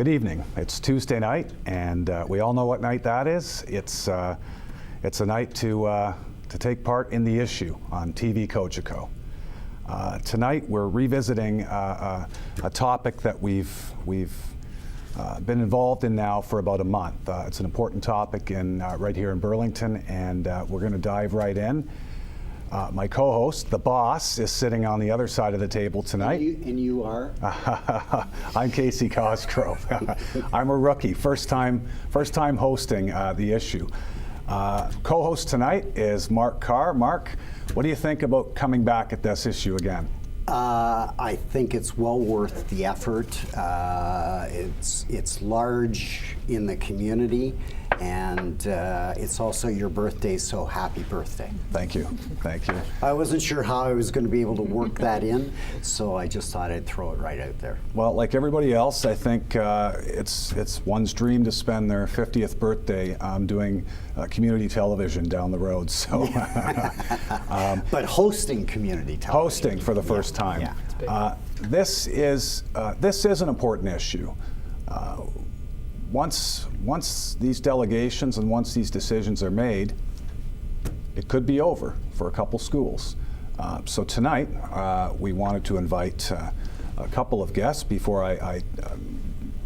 Good evening. It's Tuesday night, and we all know what night that is. It's a night to take part in the issue on TV Cogeco. Tonight we're revisiting a topic that we've been involved in now for about a month. It's an important topic right here in Burlington, and we're going to dive right in. My co-host, the boss, is sitting on the other side of the table tonight. And you are? I'm Casey Cosgrove. I'm a rookie, first time hosting the issue. Co-host tonight is Mark Carr. Mark, what do you think about coming back at this issue again? I think it's well worth the effort. It's large in the community, and it's also your birthday, so happy birthday. Thank you. Thank you. I wasn't sure how I was going to be able to work that in, so I just thought I'd throw it right out there. Well, like everybody else, I think it's one's dream to spend their 50th birthday doing community television down the road. So, but hosting community television. Hosting for the first time. Yeah. This is an important issue. Once these delegations and once these decisions are made, it could be over for a couple schools. So tonight, we wanted to invite a couple of guests before I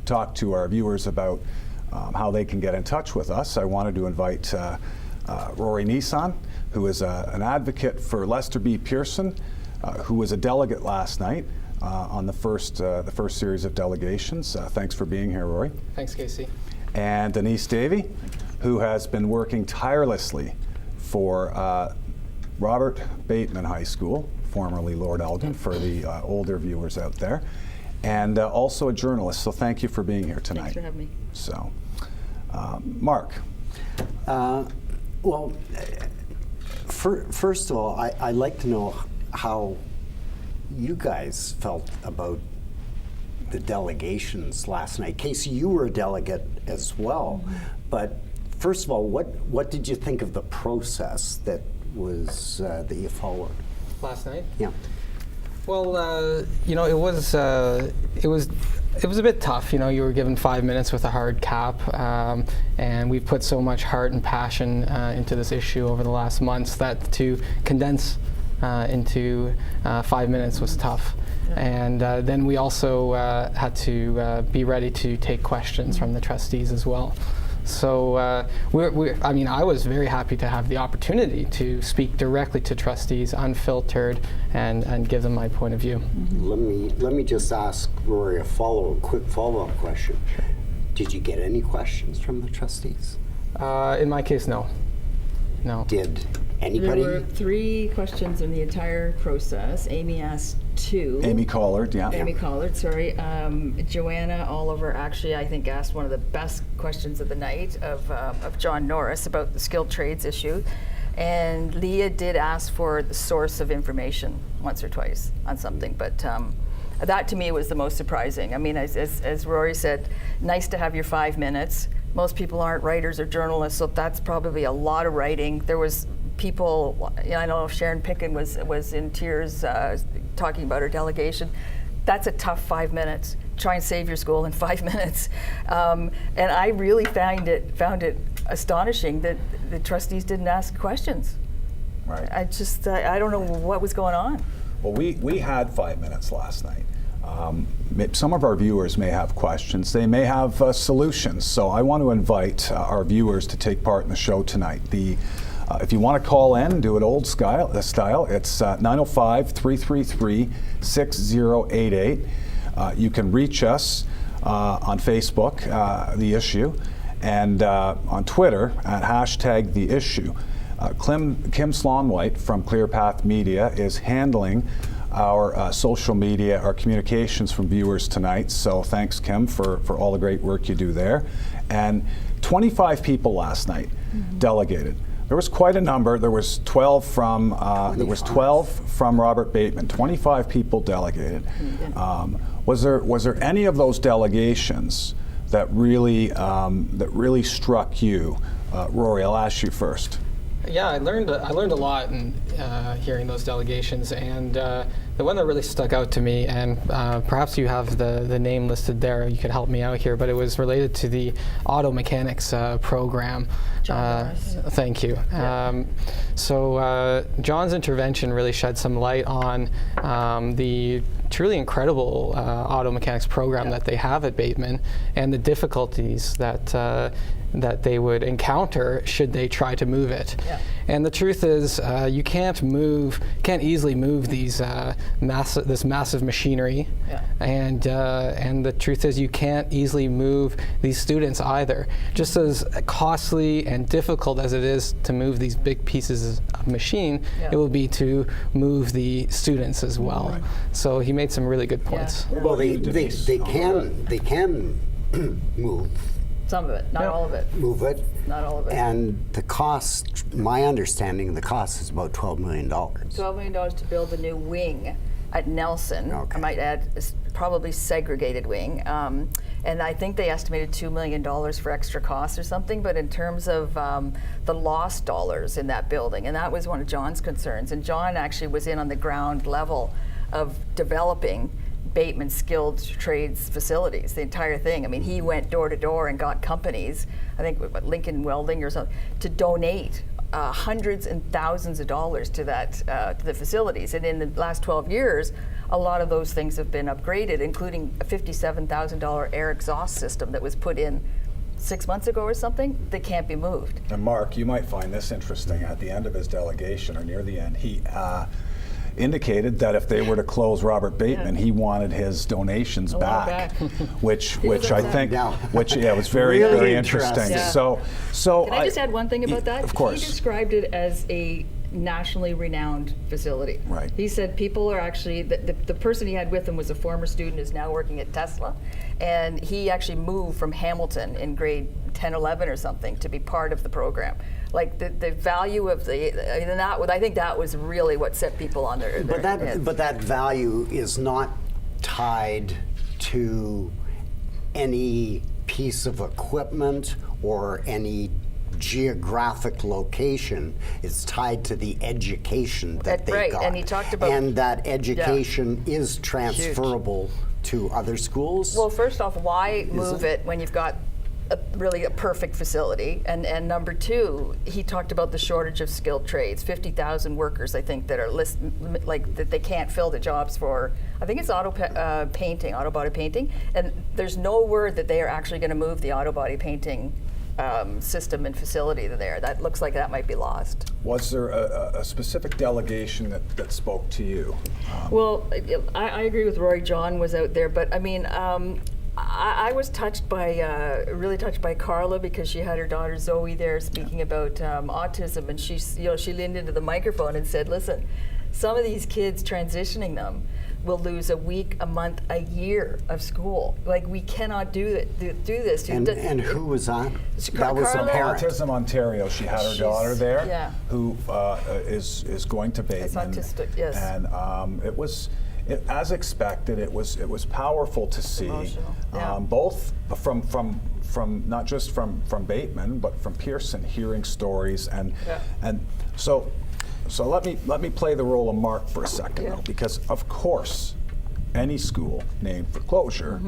talk to our viewers about how they can get in touch with us. I wanted to invite Rory Nissan, who is an advocate for Lester B. Pearson, who was a delegate last night on the first series of delegations. Thanks for being here, Rory. Thanks, Casey. And Denise Davey, who has been working tirelessly for Robert Bateman High School, formerly Lord Elgin, for the older viewers out there, and also a journalist. So thank you for being here tonight. Thanks for having me. So, Mark. Well, first of all, I'd like to know how you guys felt about the delegations last night. Casey, you were a delegate as well, but first of all, what did you think of the process that was that you followed last night? Yeah. Well, it was a bit tough. You were given 5 minutes with a hard cap, and we've put so much heart and passion into this issue over the last months that to condense into 5 minutes was tough. And then we also had to be ready to take questions from the trustees as well. So I was very happy to have the opportunity to speak directly to trustees, unfiltered, and give them my point of view. Let me just ask Rory a quick follow-up question. Sure. Did you get any questions from the trustees? In my case, no. No. Did anybody? There were 3 questions in the entire process. Amy asked 2. Amy Collard, yeah. Amy Collard, sorry. Joanna Oliver actually, I think, asked one of the best questions of the night of John Norris about the skilled trades issue. And Leah did ask for the source of information once or twice on something, but that to me was the most surprising. I mean, as Rory said, nice to have your 5 minutes. Most people aren't writers or journalists, so that's probably a lot of writing. There was people, I know Sharon Picken was in tears talking about her delegation. That's a tough 5 minutes. Try and save your school in 5 minutes. And I really found it astonishing that the trustees didn't ask questions. Right. I don't know what was going on. Well, we had 5 minutes last night. Some of our viewers may have questions. They may have solutions. So I want to invite our viewers to take part in the show tonight. If you want to call in, do it old style. It's 905-333-6088. You can reach us on Facebook, The Issue, and on Twitter at #TheIssue. Kim Slonwhite from ClearPath Media is handling our social media, our communications from viewers tonight. So thanks, Kim, for all the great work you do there. And 25 people last night delegated. There was quite a number. There was 12 from Robert Bateman. 25 people delegated. Was there any of those delegations that really struck you, Rory? I'll ask you first. Yeah, I learned a lot in hearing those delegations, and the one that really stuck out to me, and perhaps you have the name listed there, you could help me out here, but it was related to the auto mechanics program. John Norris. Thank you. So John's intervention really shed some light on the truly incredible auto mechanics program that they have at Bateman, and the difficulties that they would encounter should they try to move it. Yeah. And the truth is, you can't easily move these this massive machinery. Yeah. And the truth is, you can't easily move these students either. Just as costly and difficult as it is to move these big pieces of machine, Yeah. it will be to move the students as well. Right. So he made some really good points. Well, they can move Some of it, not all of it. Not all of it. And the cost, my understanding, the cost is about $12 million. $12 million to build a new wing at Nelson. Okay. I might add, probably segregated wing. And I think they estimated $2 million for extra costs or something, but in terms of the lost dollars in that building, and that was one of John's concerns. And John actually was in on the ground level of developing Bateman skilled trades facilities, the entire thing. I mean, he went door to door and got companies, I think Lincoln Welding or something, to donate hundreds and thousands of dollars to that to the facilities. And in the last 12 years, a lot of those things have been upgraded, including a $57,000 air exhaust system that was put in 6 months ago or something that can't be moved. And Mark, you might find this interesting. At the end of his delegation, or near the end, he indicated that if they were to close Robert Bateman, he wanted his donations back, which I think, was very Really very interesting. interesting. Yeah. So Can I just add one thing about that? Of course. He described it as a nationally renowned facility. Right. He said people are actually, the person he had with him was a former student who's now working at Tesla, and he actually moved from Hamilton in grade 10, 11 or something to be part of the program. Like the value of I think that was really what set people on their heads. But that value is not tied to any piece of equipment or any geographic location. It's tied to the education that they right, got. and he talked about- and that education is transferable to other schools. Well, first off, why move it when you've got really a perfect facility? And number two, he talked about the shortage of skilled trades. 50,000 workers, I think, that are that they can't fill the jobs for. I think it's auto body painting, and there's no word that they are actually going to move the auto body painting system and facility there. That looks like that might be lost. Was there a specific delegation that spoke to you? Well, I agree with Rory. John was out there, but I mean, I was really touched by Carla, because she had her daughter Zoe there speaking about autism, and she leaned into the microphone and said, "Listen, some of these kids, transitioning them will lose a week, a month, a year of school. Like, we cannot do this." And who was that? That was a Carla. parent. Autism Ontario. She had her daughter there, yeah. who is going to Bateman. It's autistic, yes. And it was, as expected. It was powerful to see, Emotional, yeah. both from not just from Bateman, but from Pearson, hearing stories and so. So let me play the role of Mark for a second, though, because of course, any school named for closure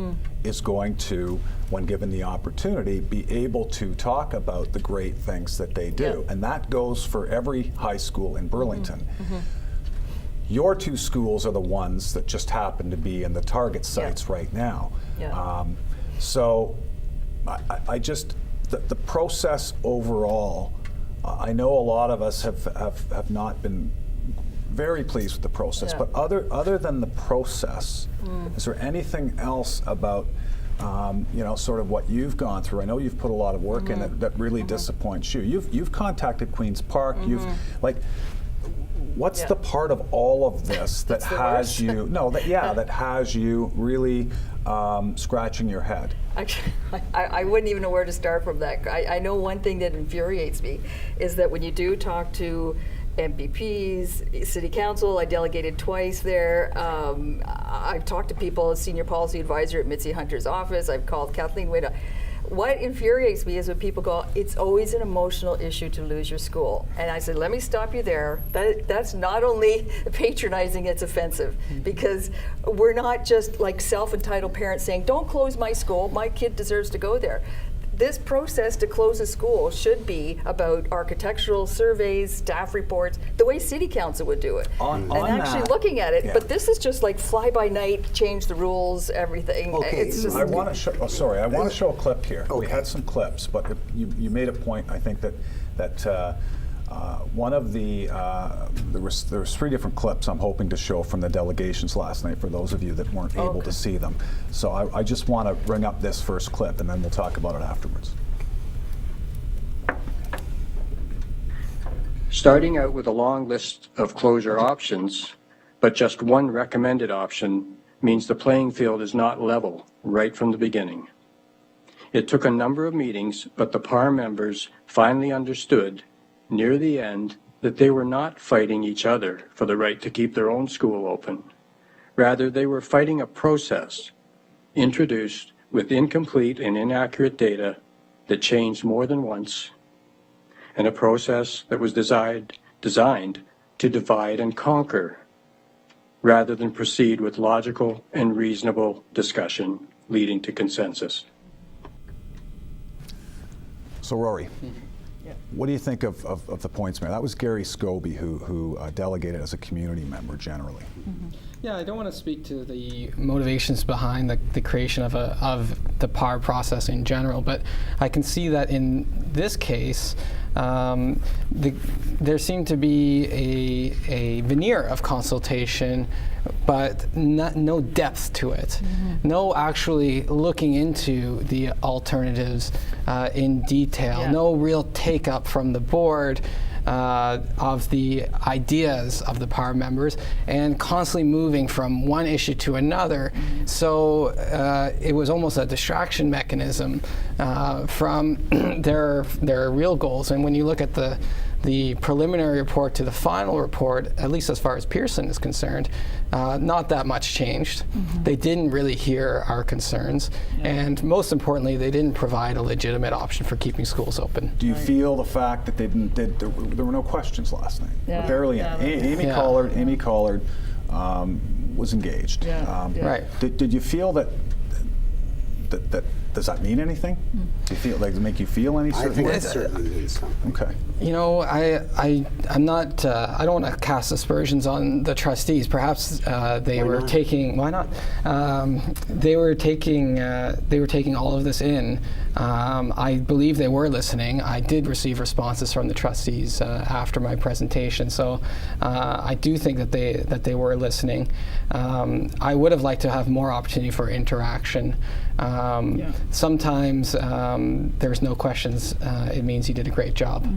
is going to, when given the opportunity, be able to talk about the great things that they do, and that goes for every high school in Burlington. Your two schools are the ones that just happen to be in the target sites right now. So I just the process overall. I know a lot of us have not been very pleased with the process, but other than the process, is there anything else about sort of what you've gone through? I know you've put a lot of work in it that really disappoints you. You've contacted Queen's Park. You've what's the part of all of this that has you? That has you really scratching your head. Actually, I wouldn't even know where to start from that. I know one thing that infuriates me is that when you do talk to MPPs, City Council, I delegated twice there. I've talked to people, senior policy advisor at Mitzi Hunter's office. I've called Kathleen Wade. what infuriates me is when people go, it's always an emotional issue to lose your school. And I said, let me stop you there. That's not only patronizing, it's offensive, because we're not just like self-entitled parents saying, don't close my school, my kid deserves to go there. This process to close a school should be about architectural surveys, staff reports, the way City Council would do it. On Actually that, looking at it, yeah. but this is just like fly-by-night, change the rules, everything. Okay, It's just, I want to show. Oh, sorry, I want to show a clip here. We Okay. had some clips, but you made a point. I think that one of there was 3 different clips I'm hoping to show from the delegations last night for those of you that weren't able to see them. So I just want to bring up this first clip, and then we'll talk about it afterwards. Starting out with a long list of closure options, but just one recommended option means the playing field is not level right from the beginning. It took a number of meetings, but the PAR members finally understood near the end that they were not fighting each other for the right to keep their own school open. Rather, they were fighting a process introduced with incomplete and inaccurate data that changed more than once, and a process that was designed to divide and conquer rather than proceed with logical and reasonable discussion leading to consensus. So Rory, what do you think of the points made? That was Gary Scobie who delegated as a community member generally. Yeah, I don't want to speak to the motivations behind the creation of the PAR process in general, but I can see that in this case, there seemed to be a veneer of consultation, but no depth to it. No actually looking into the alternatives in detail. Yeah. No real take up from the board of the ideas of the PAR members, and constantly moving from one issue to another. So it was almost a distraction mechanism from their real goals. And when you look at the preliminary report to the final report, at least as far as Pearson is concerned, not that much changed. They didn't really hear our concerns, and most importantly, they didn't provide a legitimate option for keeping schools open. Do you feel the fact that there were no questions last night? Yeah. Barely Yeah. any. Amy Yeah. Collard was engaged. Yeah. Yeah. Right. Did you feel that does that mean anything? Do you feel like does it make you feel any I certain think way? it certainly means something. Okay. You know, I'm not. I don't want to cast aspersions on the trustees. Perhaps they were not? taking. Why not? They were taking. They were taking all of this in. I believe they were listening. I did receive responses from the trustees after my presentation, so I do think that they were listening. I would have liked to have more opportunity for interaction. Sometimes there's no questions. It means you did a great job.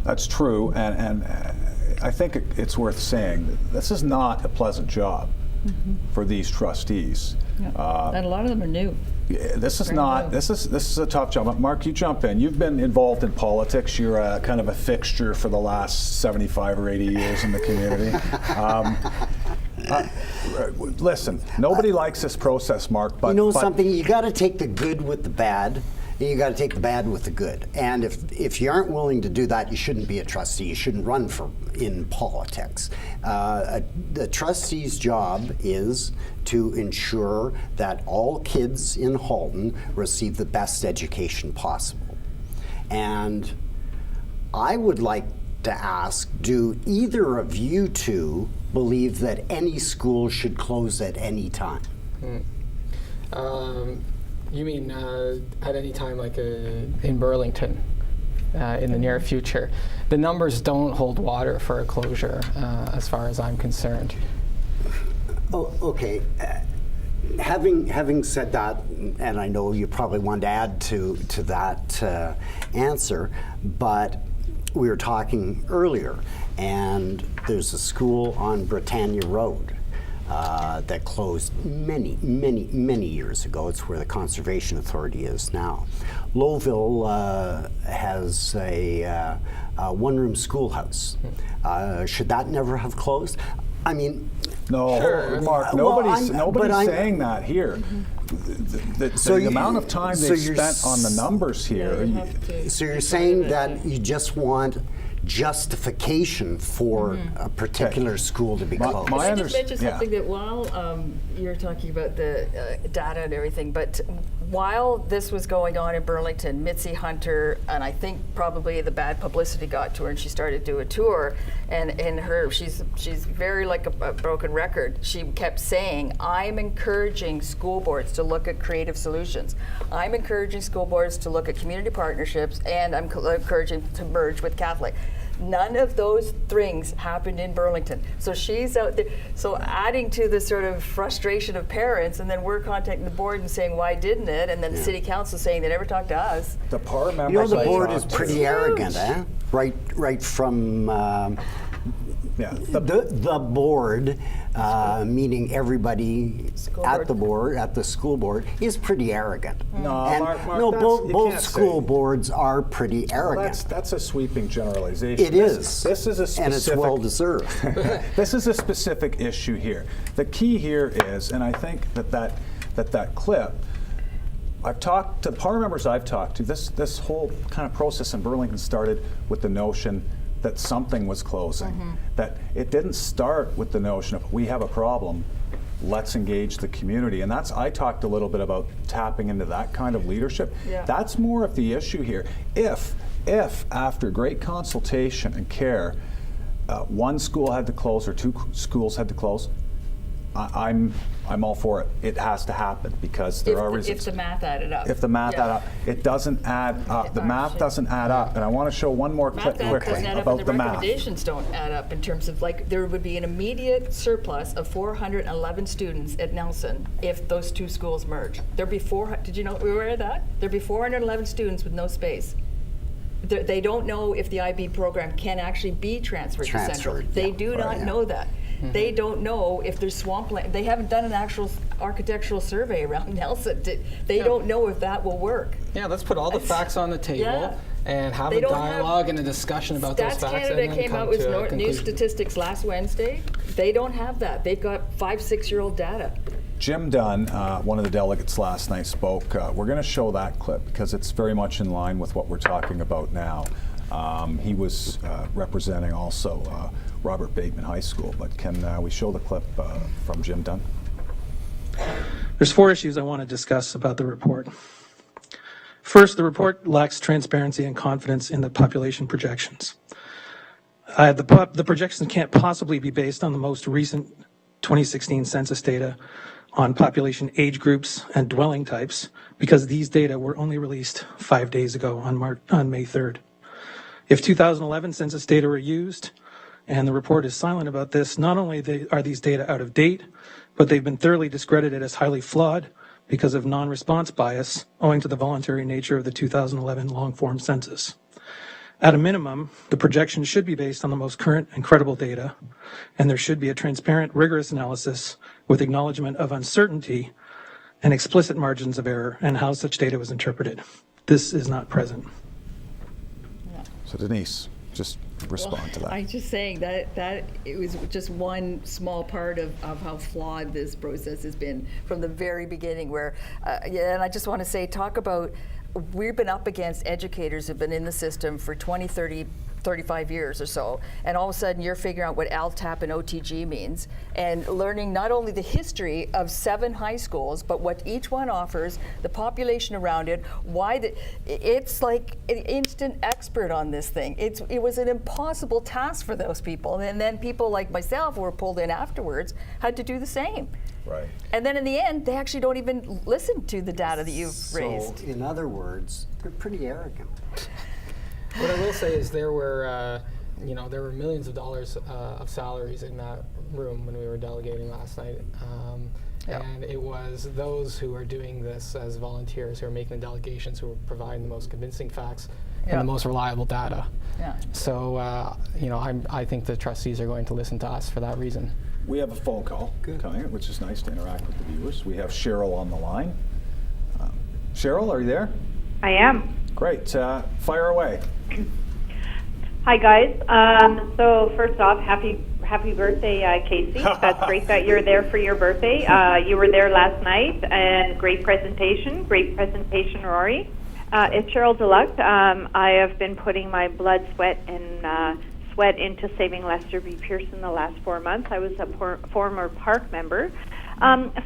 That's true, and I think it's worth saying that this is not a pleasant job for these trustees. and a lot of them are new. This is not. This is a tough job. Mark, you jump in. You've been involved in politics. You're a, kind of a fixture for the last 75 or 80 years in the community. Listen, nobody likes this process, Mark. But You know something? You got to take the good with the bad, and you got to take the bad with the good. And if you aren't willing to do that, you shouldn't be a trustee. You shouldn't run in politics. The trustee's job is to ensure that all kids in Halton receive the best education possible. And I would like to ask, do either of you two believe that any school should close at any time? You mean at any time, like in Burlington, in the near future? The numbers don't hold water for a closure, as far as I'm concerned. Oh, okay. Having said that, and I know you probably want to add to that answer, but we were talking earlier, and there's a school on Britannia Road that closed many, many, many years ago. It's where the Conservation Authority is now. Lowville has a one-room schoolhouse. Should that never have closed? I mean, no, Sure. Mark. Well, Nobody's but I'm- saying that here. So the you- amount of time so they've you're spent on the numbers here. So you're saying that you just want justification for a particular school to be closed? my Can I just mention yeah. something that while you're talking about the data and everything, but while this was going on in Burlington, Mitzi Hunter, and I think probably the bad publicity got to her and she started to do a tour, and she's very like a broken record. She kept saying, I'm encouraging school boards to look at creative solutions. I'm encouraging school boards to look at community partnerships, and I'm encouraging to merge with Catholic. None of those things happened in Burlington. So she's out there, so adding to the sort of frustration of parents, and then we're contacting the board and saying, why didn't it? And then the city council saying they never talked to us. The PAR members. You know, the I board is talked to- pretty arrogant, eh? Right from Yeah, the board, meaning everybody School at board. the board, at the school board, is pretty arrogant. No, And Mark, no, that's- both you both can't school say. boards are pretty arrogant. That's a sweeping generalization. It is. This is a specific. And it's well deserved. This is a specific issue here. The key here is, and I think that clip, I've talked to PAR members I've talked to, this whole kind of process in Burlington started with the notion that something was closing. That it didn't start with the notion of we have a problem, let's engage the community. And I talked a little bit about tapping into that kind of leadership. Yeah. That's more of the issue here. If after great consultation and care, one school had to close or two schools had to close, I'm all for it. It has to happen because there are reasons. If the math added up. If the math Yeah. add up, it doesn't add up. The math Actually. doesn't add up. And I want to show one more clip Math doesn't quickly add up, about and the the math. recommendations don't add up in terms of like there would be an immediate surplus of 411 students at Nelson if those two schools merge. There'd be did you know we were aware of that? There'd be 411 students with no space. They don't know if the IB program can actually be transferred to Central. Transferred, They yeah, do right, not yeah. know that. They don't know if there's swampland. They haven't done an actual architectural survey around Nelson. They don't know if that will work. Yeah, let's put all the facts on the table Yeah. and have They a don't have- dialogue and a discussion about those Stats facts. Canada and then came come out with to a new conclusion. statistics last Wednesday. They don't have that. They've got 5-6-year-old data. Jim Dunn, one of the delegates last night, spoke. We're going to show that clip because it's very much in line with what we're talking about now. He was representing also Robert Bateman High School, but can we show the clip from Jim Dunn? There's 4 issues I want to discuss about the report. First, the report lacks transparency and confidence in the population projections. The projections can't possibly be based on the most recent 2016 census data on population age groups and dwelling types because these data were only released 5 days ago on May 3rd. If 2011 census data were used, and the report is silent about this, not only are these data out of date, but they've been thoroughly discredited as highly flawed because of non-response bias owing to the voluntary nature of the 2011 long-form census. At a minimum, the projections should be based on the most current and credible data, and there should be a transparent, rigorous analysis with acknowledgement of uncertainty and explicit margins of error and how such data was interpreted. This is not present. So Denise, just respond to that. I'm just saying that it was just one small part of how flawed this process has been from the very beginning where, and I just want to say, talk about, we've been up against educators who've been in the system for 20, 30, 35 years or so, and all of a sudden you're figuring out what LTAP and OTG means, and learning not only the history of 7 high schools, but what each one offers, the population around it, it's like an instant expert on this thing. It was an impossible task for those people, and then people like myself who were pulled in afterwards had to do the same. Right. And then in the end, they actually don't even listen to the data that you've raised. So, in other words, they're pretty arrogant. What I will say is there were millions of dollars of salaries in that room when we were delegating last night. And it was those who are doing this as volunteers who are making the delegations who are providing the most convincing facts and the most reliable data. Yeah. So, I think the trustees are going to listen to us for that reason. We have a phone call coming, which is nice to interact with the viewers. We have Cheryl on the line. Cheryl, are you there? I am. Great. Fire away. Hi, guys. So first off, happy happy birthday, Casey. That's great that you're there for your birthday. You were there last night, and great presentation, Rory. It's Cheryl Deluxe. I have been putting my blood, sweat, and sweat into saving Lester B. Pearson the last 4 months. I was a former park member.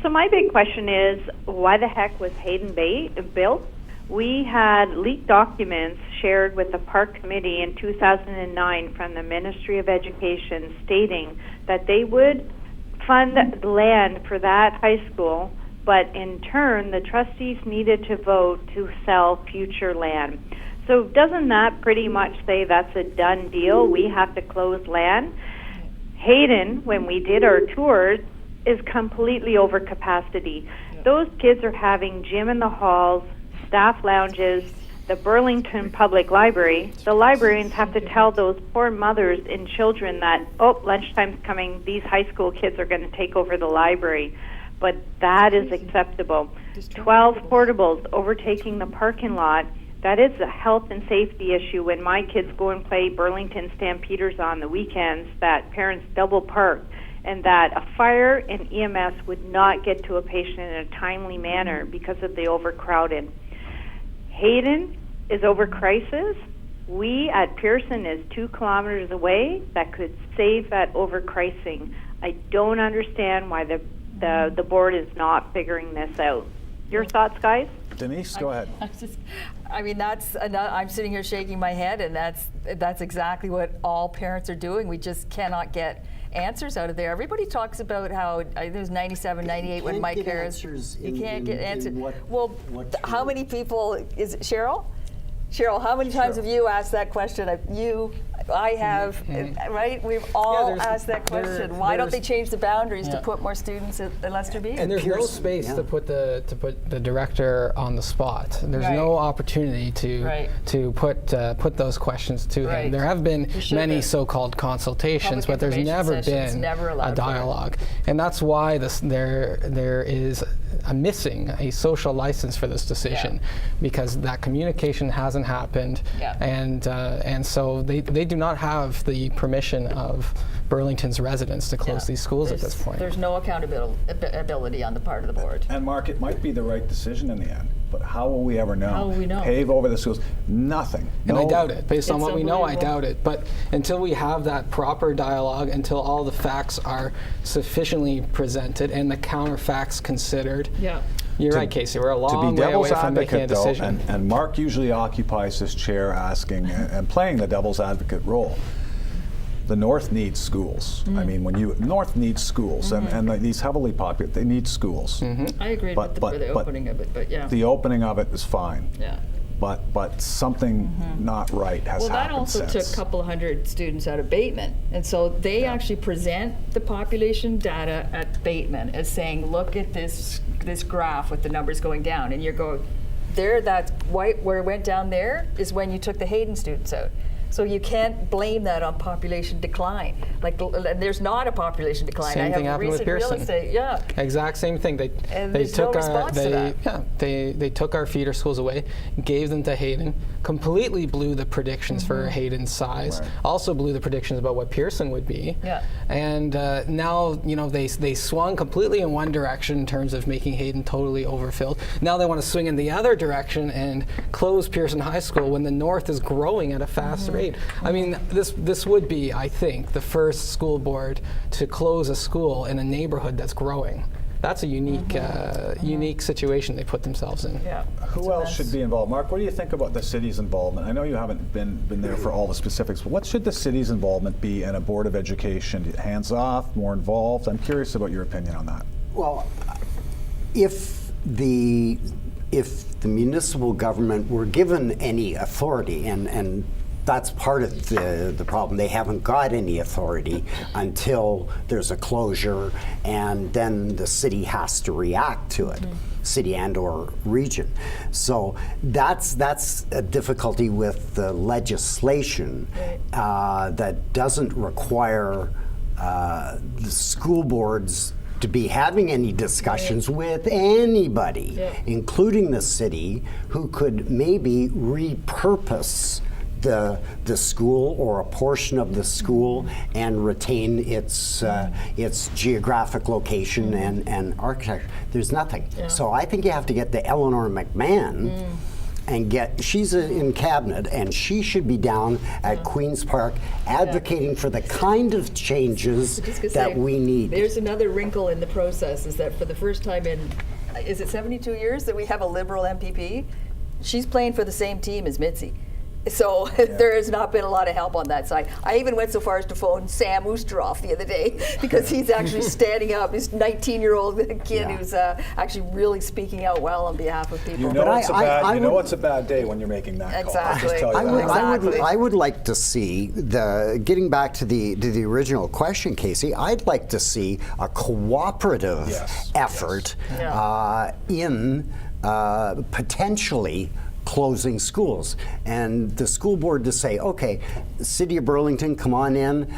So my big question is, why the heck was Hayden Bay built? We had leaked documents shared with the Park Committee in 2009 from the Ministry of Education stating that they would fund land for that high school, but in turn the trustees needed to vote to sell future land. So doesn't that pretty much say that's a done deal? We have to close land? Hayden, when we did our tours, is completely over capacity. Those kids are having gym in the halls, staff lounges, the Burlington Public Library. The librarians have to tell those poor mothers and children that, oh, lunchtime's coming, these high school kids are going to take over the library. But that is acceptable. 12 portables overtaking the parking lot. That is a health and safety issue. When my kids go and play Burlington Stampeders on the weekends, that parents double park, and that a fire and EMS would not get to a patient in a timely manner because of the overcrowding. Hayden is over crisis. We at Pearson is 2 kilometers away. That could save that overpricing. I don't understand why the board is not figuring this out. Your thoughts, guys? Denise, go ahead. I mean, I'm sitting here shaking my head, and that's exactly what all parents are doing. We just cannot get answers out of there. Everybody talks about how it was 97, 98 when Mike Harris. You can't get answers. Well, how many people is it, Cheryl? Cheryl, how many times have you asked that question? I have, right? We've all asked that question. Why don't they change the boundaries to put more students at Lester B? And there's no space to put the director on the spot. There's no opportunity to put those questions to him. There have been many so-called consultations, but there's never been a dialogue, and that's why there is missing a social license for this decision, because that communication hasn't happened, and so they do not have the permission of Burlington's residents to close these schools at this point. There's no accountability on the part of the board. And Mark, it might be the right decision in the end, but how will we ever know? How will we know? Pave over the schools? Nothing. And I doubt it. Based on what we know, I doubt it. But until we have that proper dialogue, until all the facts are sufficiently presented and the counterfacts considered, you're right, Casey. We're a long way away from making a decision. And Mark usually occupies this chair asking and playing the devil's advocate role. The North needs schools. I mean, North needs schools, and these heavily populated, they need schools. I agree with the opening of it, but the opening of it is fine. Yeah. But something not right has happened since. Well, that also took a couple of hundred students out of Bateman. And so they actually present the population data at Bateman as saying, look at this graph with the numbers going down. And you're going, that white where it went down there is when you took the Hayden students out. So you can't blame that on population decline. Like, there's not a population decline. Same thing happened with Pearson. Real estate, exact same thing. They took our feeder schools away, gave them to Hayden, completely blew the predictions for Hayden's size. Also blew the predictions about what Pearson would be. And now they swung completely in one direction in terms of making Hayden totally overfilled. Now they want to swing in the other direction and close Pearson High School when the North is growing at a fast rate. I mean, this would be, I think, the first school board to close a school in a neighborhood that's growing. That's a unique situation they put themselves in. Who else should be involved? Mark, what do you think about the city's involvement? I know you haven't been there for all the specifics, but what should the city's involvement be in a board of education? Hands off, more involved? I'm curious about your opinion on that. Well, if the municipal government were given any authority, and that's part of the problem. They haven't got any authority until there's a closure, and then the city has to react to it, city and or region. So that's a difficulty with the legislation that doesn't require the school boards to be having any discussions with anybody, including the city, who could maybe repurpose the school or a portion of the school and retain its geographic location and architecture. There's nothing. So I think you have to get the Eleanor McMahon and she's in cabinet, and she should be down at Queen's Park advocating for the kind of changes that we need. There's another wrinkle in the process, is that for the first time in, is it 72 years that we have a Liberal MPP? She's playing for the same team as Mitzi. So there has not been a lot of help on that side. I even went so far as to phone Sam Oosteroff the other day because he's actually standing up. He's a 19-year-old kid who's actually really speaking out well on behalf of people. You know, it's a bad day when you're making that call. I'll just tell you that. I would like to see getting back to the original question, Casey. I'd like to see a cooperative effort in potentially closing schools, and the school board to say, okay, City of Burlington, come on in,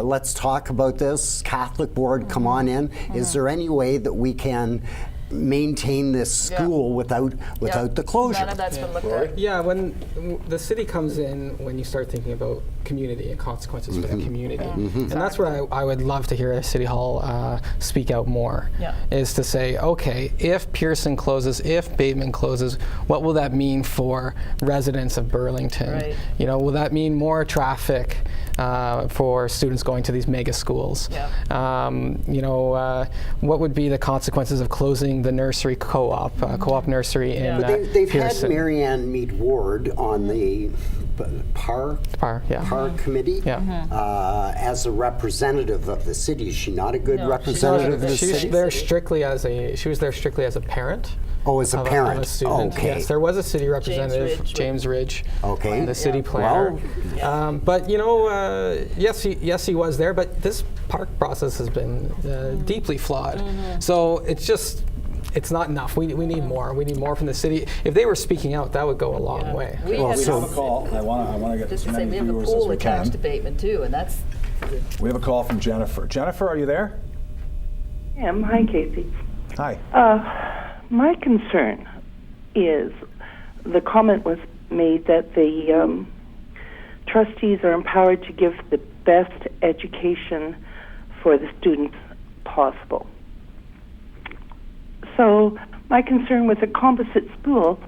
let's talk about this. Catholic board, come on in. Is there any way that we can maintain this school without the closure? None of that's been looked at. Yeah, when the city comes in, when you start thinking about community and consequences for the community, and that's where I would love to hear City Hall speak out more, is to say, okay, if Pearson closes, if Bateman closes, what will that mean for residents of Burlington? Right. You know, will that mean more traffic for students going to these mega schools? You know, what would be the consequences of closing the nursery co-op, co-op nursery in They've Pearson? had Marianne Mead Ward on the PAR committee as a representative of the city. Is she not a good representative of the city? She was there strictly as a parent. Oh, as a parent. Of a student. Okay. Yes, there was a city representative, James Ridge, the city planner. Well, but you know, yes, he was there. But this park process has been deeply flawed. So it's not enough. We need more. We need more from the city. If they were speaking out, that would go a long way. We have a call. I want to get just as to say, many we have a viewers as pool we attached to can. Bateman too, and that's. We have a call from Jennifer. Jennifer, are you there? Hi, Casey. Hi. My concern is the comment was made that the trustees are empowered to give the best education for the students possible. So my concern with a composite school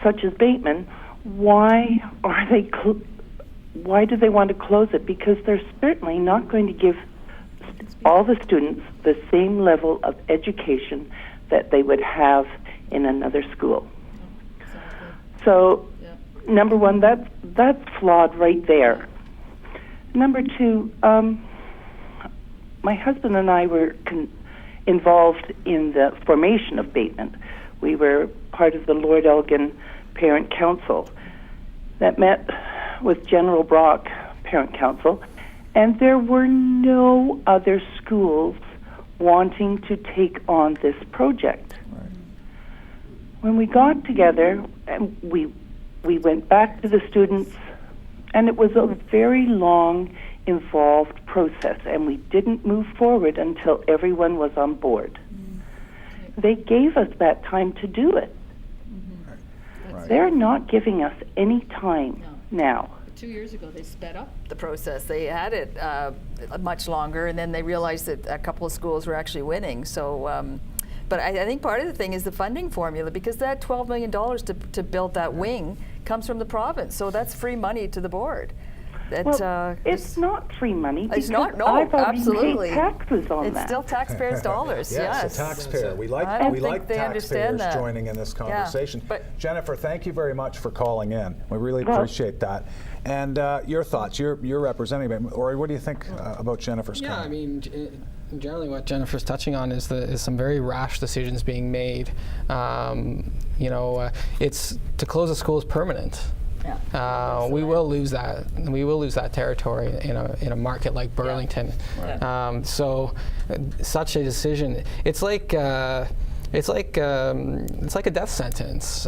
such as Bateman, why do they want to close it? Because they're certainly not going to give all the students the same level of education that they would have in another school. So, number one, that's flawed right there. Number two, my husband and I were involved in the formation of Bateman. We were part of the Lord Elgin Parent Council that met with General Brock Parent Council, and there were no other schools wanting to take on this project. Right. When we got together, and we went back to the students, and it was a very long, involved process, and we didn't move forward until everyone was on board. They gave us that time to do it. Right. They're not giving us any time now. 2 years ago, they sped up the process. They had it much longer, and then they realized that a couple of schools were actually winning. So, but I think part of the thing is the funding formula, because that $12 million to build that wing comes from the province. So that's free money to the board. That, it's not free money. It's not. No, I've already absolutely. paid taxes on it's that. still taxpayers' dollars. Yes, Yes, a taxpayer. We like they understand taxpayers that. joining in this conversation. But Jennifer, thank you very much for calling in. We really appreciate that. And your thoughts? You're representing it. Ori, what do you think about Jennifer's comment? I mean, generally what Jennifer's touching on is some very rash decisions being made. You know, it's to close a school is permanent. We will lose that. We will lose that territory in a market like Burlington. So, such a decision. It's like It's like a death sentence.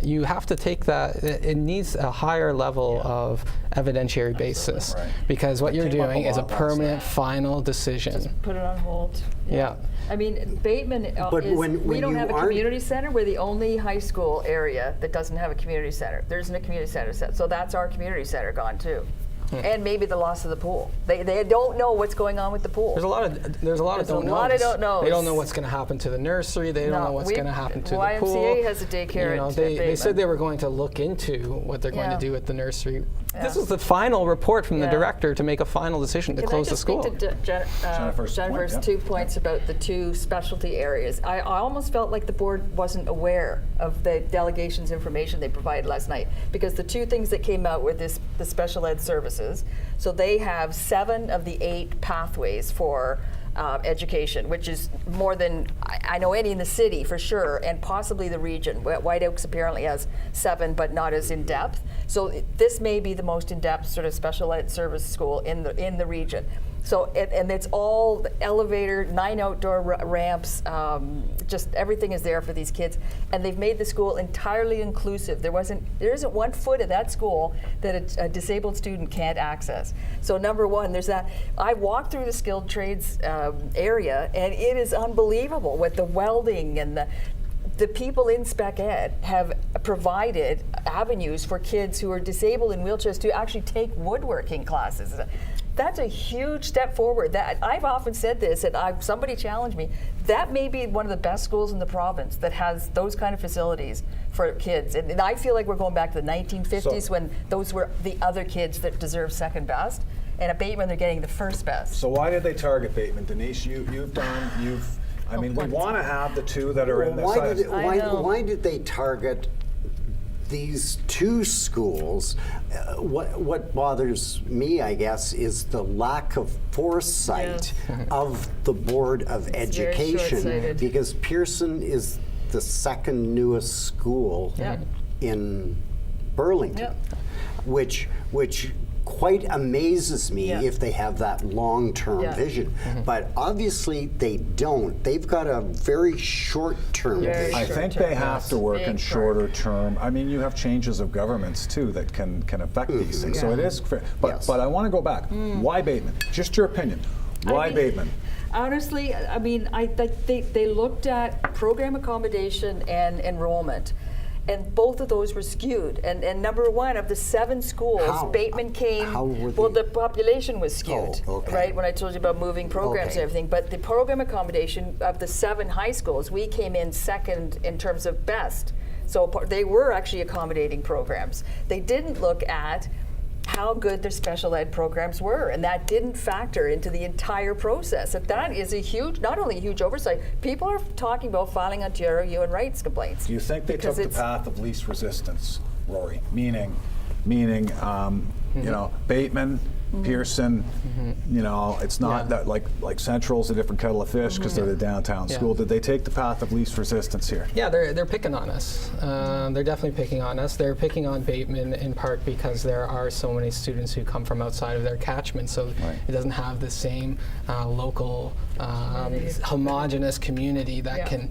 You have to take that. It needs a higher level of evidentiary basis, Right. because what you're came up a doing is a lot last permanent final decision. Put it on hold. Yeah. I mean, Bateman But is, when we don't you have a aren't- community center. We're the only high school area that doesn't have a community center. There isn't a community center set, so that's our community center gone too. And maybe the loss of the pool. They don't know what's going on with the pool. There's a lot of There's a don't lot of knows. don't knows. They don't know what's going to happen to the nursery. They don't know what's going to happen to the pool. YMCA has a daycare at They Bateman. said they were going to look into what they're going Yeah. to do with the nursery. Yeah. This was the final report from the Yeah. director to make a final decision to Can close I the just school. speak to Jennifer's Jennifer's point, yeah. 2 points about the 2 specialty areas? I almost felt like the board wasn't aware of the delegations information they provided last night, because the 2 things that came out were the special ed services. So they have 7 of the 8 pathways for education, which is more than I know any in the city for sure, and possibly the region. White Oaks apparently has 7, but not as in depth. So this may be the most in depth sort of special ed service school in the region. So and it's all the elevator, 9 outdoor ramps, just everything is there for these kids, and they've made the school entirely inclusive. There isn't 1 foot of that school that a disabled student can't access. So number one, there's that. I walked through the skilled trades area, and it is unbelievable with the welding and the people in spec ed have provided avenues for kids who are disabled in wheelchairs to actually take woodworking classes. That's a huge step forward. That I've often said this, and somebody challenged me. That may be one of the best schools in the province that has those kind of facilities for kids. And I feel like we're going back to the 1950s when those were the other kids that deserve second best, and at Bateman they're getting the first best. So why did they target Bateman, Denise? I mean, we want to have the 2 that are in this. Why did they target these 2 schools? What bothers me, I guess, is the lack of foresight of the Board of very Education, short-sighted. because Pearson is the 2nd newest school in Burlington, which quite amazes me Yeah. if they have that long-term Yeah. vision. But obviously they don't. They've got a very short-term Very vision. I think they have to work in Big shorter term. I mean, you have changes of governments too that can affect these things. So it is fair. But I want to go back. Why Bateman? Just your opinion. Why mean, Bateman? Honestly, I mean, they looked at program accommodation and enrollment, and both of those were skewed. And number one, of the 7 schools, How? Bateman came. How were well, they? the population was skewed, Oh, okay. right? When I told you about moving programs Okay. and everything, but the program accommodation of the 7 high schools, we came in 2nd in terms of best. So they were actually accommodating programs. They didn't look at how good their special ed programs were, and that didn't factor into the entire process. And that is a huge, not only a huge oversight, people are talking about filing Ontario human rights complaints. Do you think they took because the it's- path of least resistance, Rory? Meaning, you know, Bateman, Pearson. You know, it's not that like Central's a different kettle of fish because they're the downtown school. Did they take the path of least resistance here? Yeah, they're picking on us. They're definitely picking on us. They're picking on Bateman in part because there are so many students who come from outside of their catchment, so it doesn't have the same local homogenous community that can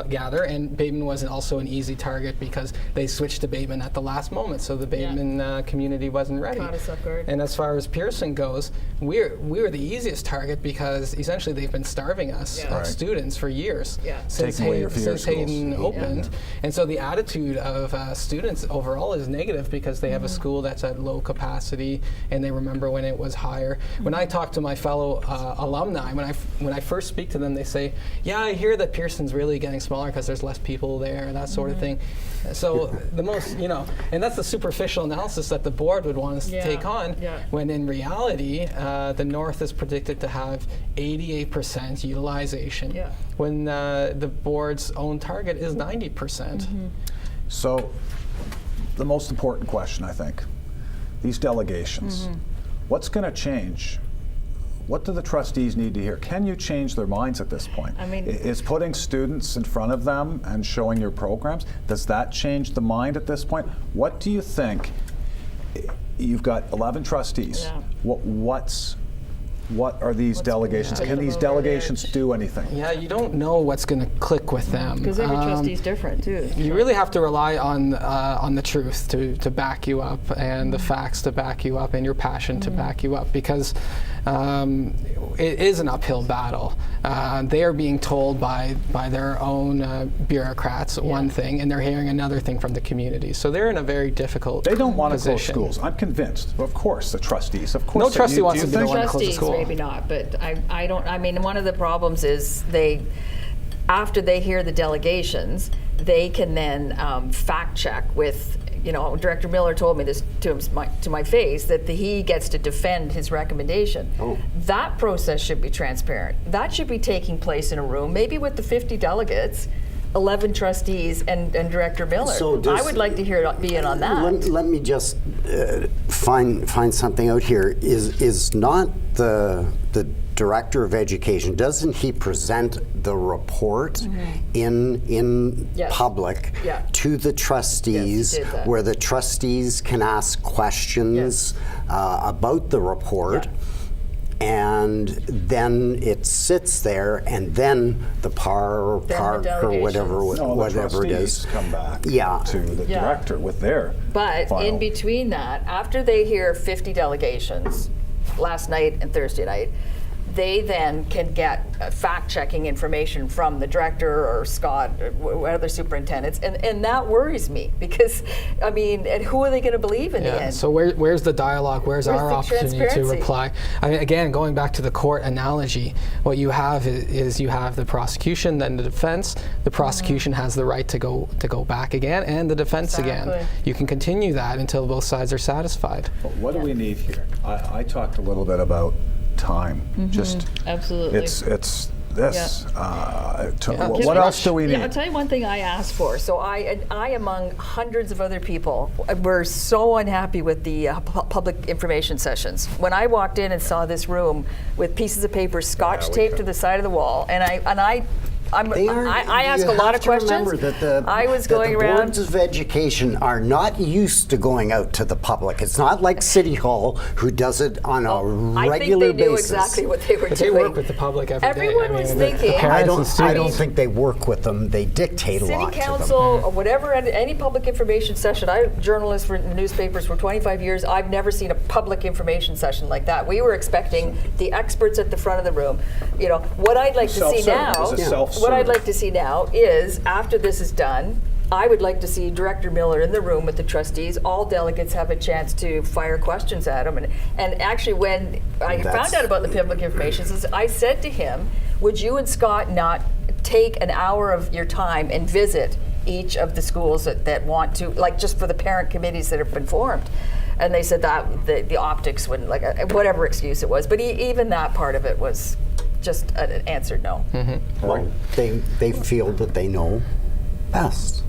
gather. And Bateman wasn't also an easy target because they switched to Bateman at the last moment, so the Bateman community wasn't ready. Caught us off guard. And as far as Pearson goes, we were the easiest target because essentially they've been starving us of students for years since Taking away your feeder schools. Hayden opened. And so the attitude of students overall is negative because they have a school that's at low capacity and they remember when it was higher. When I talk to my fellow alumni, when I first speak to them, they say, yeah, I hear that Pearson's really getting smaller because there's less people there, that sort of thing. So the most, and that's the superficial analysis that the board would want us to take on, when in reality, the North is predicted to have 88% utilization, when the board's own target is 90%. So the most important question, I think, these delegations, what's going to change? What do the trustees need to hear? Can you change their minds at this point? I mean, is putting students in front of them and showing your programs, does that change the mind at this point? What do you think? You've got 11 trustees. What are these delegations? Can these delegations do anything? Yeah, you don't know what's going to click with them. Because every trustee's different too. You really have to rely on the truth to back you up, and the facts to back you up, and your passion to back you up, because it is an uphill battle. They are being told by their own bureaucrats one thing, and they're hearing another thing from the community. So they're in a very difficult They don't want to close position. schools. I'm convinced. Of course, the trustees. Of course. No trustee wants do to you be the think- one to close the Trustees, school. maybe not, but I don't. I mean, one of the problems is after they hear the delegations, they can then fact check with. Director Miller told me this to my face, that he gets to defend his recommendation. Oh. That process should be transparent. That should be taking place in a room, maybe with the 50 delegates, 11 trustees, and Director Miller. So I would like to be in on that. Let me just find something out here. Is not the Director of Education, doesn't he present the report in Yes. public Yeah. to the trustees, Yes, he did that. where the trustees can ask questions about the report? Yeah. And then it sits there, and then the PAR or Then the PARC or whatever, delegations. No, the whatever it is. trustees come back Yeah. to the Yeah. director with their But final. in between that, after they hear 50 delegations, last night and Thursday night, they then can get fact-checking information from the director or Scott or other superintendents, and that worries me, because, I mean, and who are they going to believe in the end? So where's the dialogue? Where's Where's our the opportunity to transparency? reply? I mean, again, going back to the court analogy, what you have is you have the prosecution, then the defense. The prosecution has the right to go back again, and the defense again. Exactly. You can continue that until both sides are satisfied. But what do we need here? I talked a little bit about time. Just Absolutely. it's this. Yeah. What else do we need? Yeah, I'll tell you one thing I asked for. So I among hundreds of other people, were so unhappy with the public information sessions. When I walked in and saw this room with pieces of paper scotch taped to the side of the wall, and I ask a lot of questions. Remember that I was that going the around. boards of education are not used to going out to the public. It's not like City Hall, who does it on a regular I think they knew basis. exactly what they were But doing. they work with the public every day. Everyone was thinking- the I parents and don't. I students. don't think they work with them. They dictate a City lot council to them. or whatever, any public information session. I'm a journalist for newspapers for 25 years. I've never seen a public information session like that. We were expecting the experts at the front of the room. What I'd like to see Self-serve. now. It's a self-serve. What I'd like to see now is, after this is done, I would like to see Director Miller in the room with the trustees. All delegates have a chance to fire questions at him. And actually, when I found out about the public information, I said to him, would you and Scott not take an hour of your time and visit each of the schools that want to, like just for the parent committees that have been formed? And they said that the optics wouldn't, like whatever excuse it was. But even that part of it was just an answered no. Well, they feel that they know best.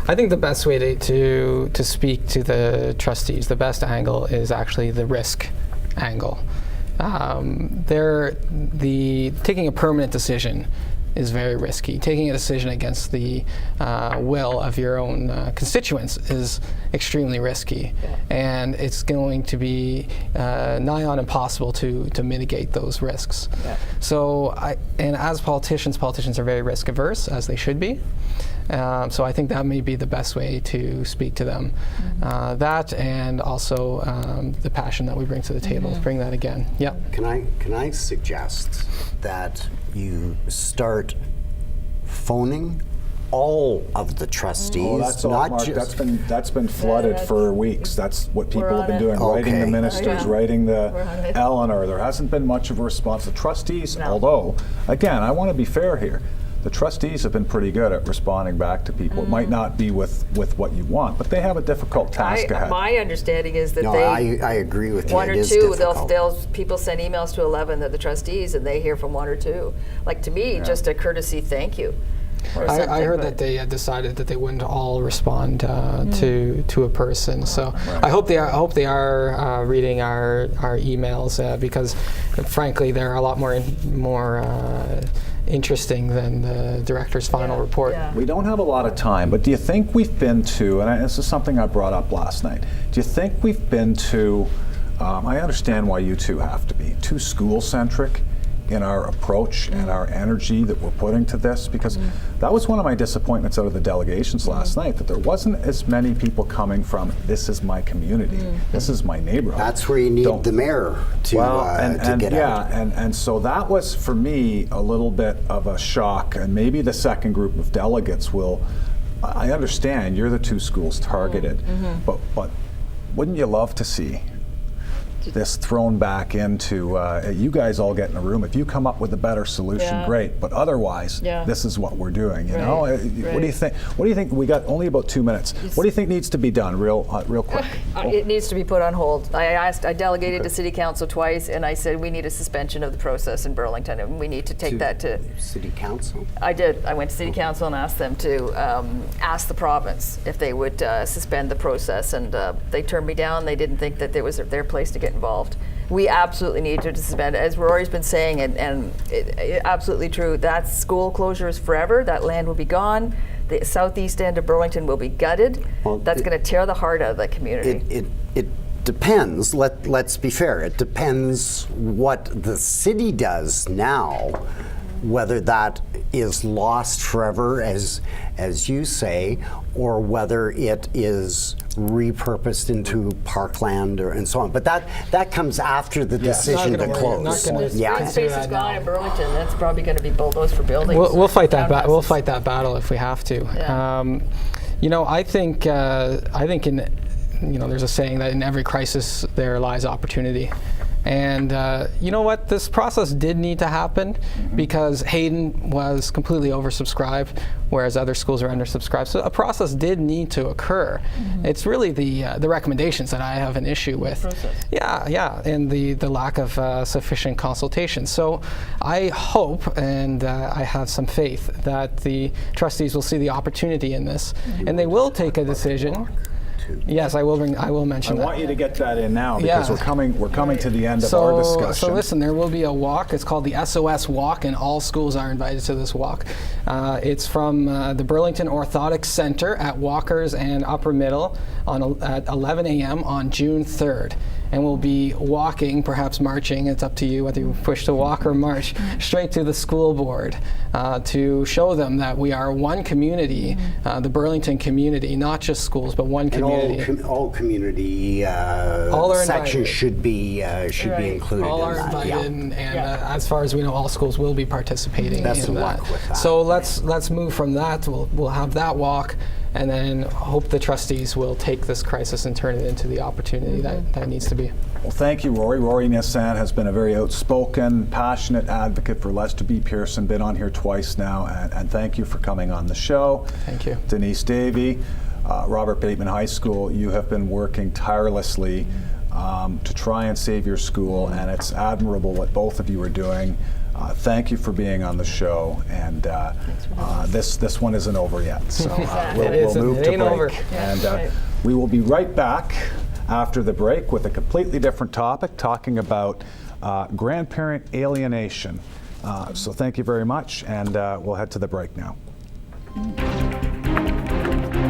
I think the best way to speak to the trustees, the best angle is actually the risk angle. Taking a permanent decision is very risky. Taking a decision against the will of your own constituents is extremely risky, and it's going to be nigh on impossible to mitigate those risks. So, and as politicians are very risk averse, as they should be. So I think that may be the best way to speak to them. That, and also the passion that we bring to the table. Bring that again. Yeah. Can I suggest that you start phoning all of the trustees, Oh, that's all, not Mark. just That's been flooded that's- for weeks. That's what people We're have been on it. doing, writing the Okay. ministers, Yeah. writing We're the on it. Eleanor. There hasn't been much of a response. The trustees, No. although, again, I want to be fair here. The trustees have been pretty good at responding back to people. It might not be with what you want, but they have a difficult task ahead. My understanding is that No, I agree with you. one It or is two, difficult. people send emails to 11 of the trustees, and they hear from one or two. Like, to me, just a courtesy thank you. or I something, heard but- that they decided that they wouldn't all respond to a person. So I hope they are reading our emails because, frankly, they're a lot more interesting than the director's final report. Yeah. We don't have a lot of time, but do you think we've been to, and this is something I brought up last night, do you think we've been to, I understand why you two have to be, too school-centric in our approach and our energy that we're putting to this, because that was one of my disappointments out of the delegations last night, that there wasn't as many people coming from, this is my community, this is my neighborhood. That's where you need Don't- the mayor to, to get out. And so that was, for me, a little bit of a shock, and maybe the second group of delegates will, I understand you're the two schools targeted, but wouldn't you love to see this thrown back into, you guys all get in a room. If you come up with a better solution, Yeah. great. But otherwise, Yeah. this is what we're doing. You know, Right. what do you think? What do you think? We got only about 2 minutes. What do you think needs to be done, real quick? It needs to be put on hold. I delegated to City Council twice, and I said we need a suspension of the process in Burlington, and we need to take that to. City Council? I did. I went to City Council and asked them to ask the province if they would suspend the process, and they turned me down. They didn't think that it was their place to get involved. We absolutely need to suspend, as Rory's been saying, and it absolutely true. That school closure is forever. That land will be gone. The southeast end of Burlington will be gutted. Well, That's going to tear the heart out of the community. It depends. Let's be fair. It depends what the city does now, whether that is lost forever, as you say, or whether it is repurposed into parkland and so on. But that comes after the decision to close. Green space is gone in Burlington. That's probably going to be bulldozed for buildings. We'll fight that. Townhouses. We'll fight that battle if we have to. Yeah. You know, I think in, you know, there's a saying that in every crisis there lies opportunity. And you know what? This process did need to happen because Hayden was completely oversubscribed, whereas other schools are undersubscribed. So a process did need to occur. It's really the recommendations that I have an issue with. Yeah, and the lack of sufficient consultation. So I hope and I have some faith that the trustees will see the opportunity in this, and they will take a decision. Yes, I will mention that. I want you to get that in now because we're coming to the end of our discussion. So listen, there will be a walk. It's called the SOS Walk, and all schools are invited to this walk. It's from the Burlington Orthotics Center at Walkers and Upper Middle at 11 a.m. on June 3rd. And we'll be walking, perhaps marching, it's up to you whether you push to walk or march, straight to the school board to show them that we are one community, the Burlington community, not just schools, but one community. And all community All are sections invited. should be included All in are that. invited, and as far as we know, all schools will be participating Best in of that. luck with that. So let's move from that. We'll have that walk, and then hope the trustees will take this crisis and turn it into the opportunity that needs to be. Well, thank you, Rory. Rory Nissan has been a very outspoken, passionate advocate for Lester B. Pearson, been on here twice now, and thank you for coming on the show. Thank you. Denise Davey, Robert Bateman High School, you have been working tirelessly to try and save your school, and it's admirable what both of you are doing. Thank you for being on the show, and this one isn't over yet, so we'll move to break. And we will be right back after the break with a completely different topic, talking about grandparent alienation. So thank you very much, and we'll head to the break now.